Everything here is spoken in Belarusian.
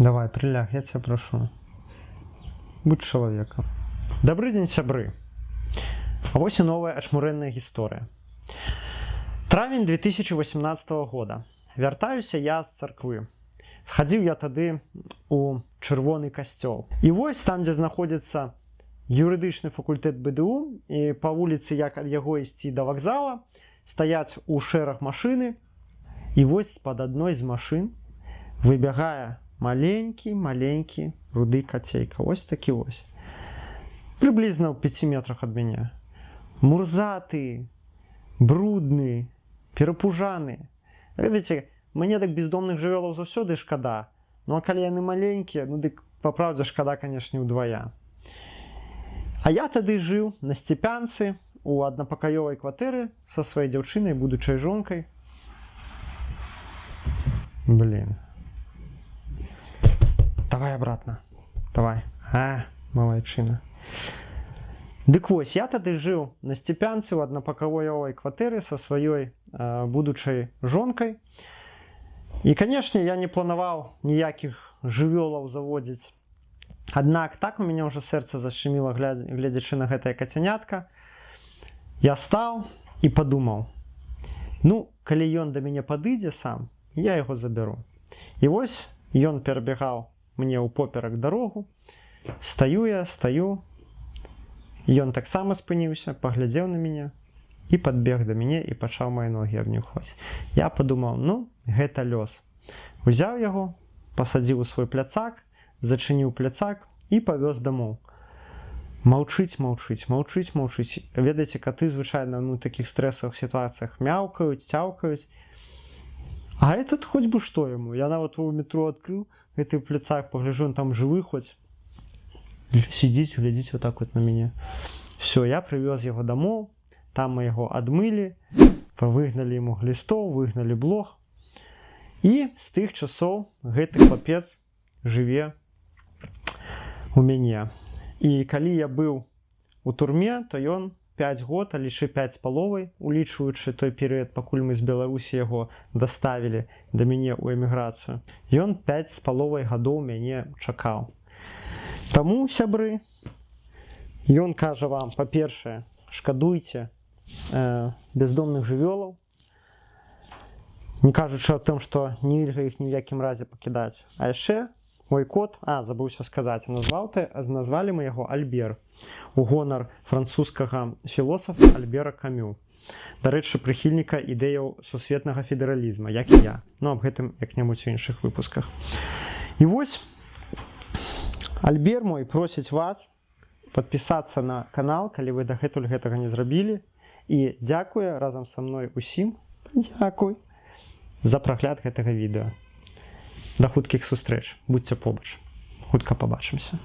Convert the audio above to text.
Давай, приляг, я тебя прошу. Будь человеком. Добрый день, сябры. А вось и новая ачмурэнная гісторыя. Травень 2018 года. Вяртаюся я з царквы. Схадзіў я тады у чырвоны касцёл. І вось там, дзе знаходзіцца юрыдычны факультэт БДУ, і па вуліцы, як ад яго ісці да вакзала, стаяць у шэраг машыны. І вось з-пад адной з машын выбягае маленькі руды кацейка. Вось такі вось. Прыблізна ў 5 метрах ад мяне. Мурзаты, брудны, перапужаны. Ведаеце, мне так бездомных жывёлаў заўсёды шкада. Ну а калі яны маленькія, ну дык па праўдзе шкада, канешне, удвая. А я тады жыў на Сцепянцы у аднапакаёвай кватэры са сваёй дзяўчынай, будучай жонкай. Блин. Давай обратно. Давай. Малайчына. Дык вось, я тады жыў на Сцепянцы ў аднапакаёвай кватэры са сваёй будучай жонкай. І, канешне, я не планаваў ніякіх жывёлаў заводзіць. Аднак так у мяне ўжо сэрца зашчыміла, гледзячы на гэтае кацянятка. Я стаў і падумаў, ну, калі ён да мяне падыдзе сам, я яго забяру. І вось ён перабегаў мне ў поперак дарогу. Стаю я, стаю. Ён таксама спыніўся, паглядзеў на мяне і падбег да мяне і пачаў мае ногі абнюхваць. Я падумаў, ну, гэта лёс. Узяў яго, пасадзіў у свой пляцак, зачыніў пляцак і павёз дамоў. Маўчыць. Ведаеце, каты звычайна ў такіх стрэсавых сітуацыях мяўкаюць, цяўкаюць. А этот хоць бы што яму. Я нават у метро адкрыў гэты пляцак, пагляджу, он там жывы хоць. Сидзіць, глядзіць вот так вот на мяне. Все, я прывёз яго дамоў, там мы яго адмылі, выгналі яму глістоў, выгналі блох. І з тых часоў гэты хлапец жыве у мяне. І калі я быў у турме, то ён 5 год, а лічы 5,5, улічваючы той перыяд, пакуль мы з Беларусі яго даставілі да мяне ў эміграцыю. Ён 5,5 гадоў мяне чакаў. Таму, сябры, ён кажа вам, па-першае, шкадуйце бездомных жывёлаў, не кажучы аб тым, што нельга іх ні ў якім разе пакідаць. А яшчэ мой кот, забыўся сказаць, назвалі мы яго Альбер, у гонар французскага філосафа Альбера Камю. Дарэчы, прыхільніка ідэяў сусветнага федэралізма, як і я. Ну, аб гэтым як-небудзь у іншых выпусках. І вось, Альбер мой просіць вас падпісацца на канал, калі вы дагэтуль гэтага не зрабілі. І дзякуе разам са мной усім, дзякуй за прагляд гэтага відэа. Да хуткіх сустрэч, будзьце побач, хутка пабачымся.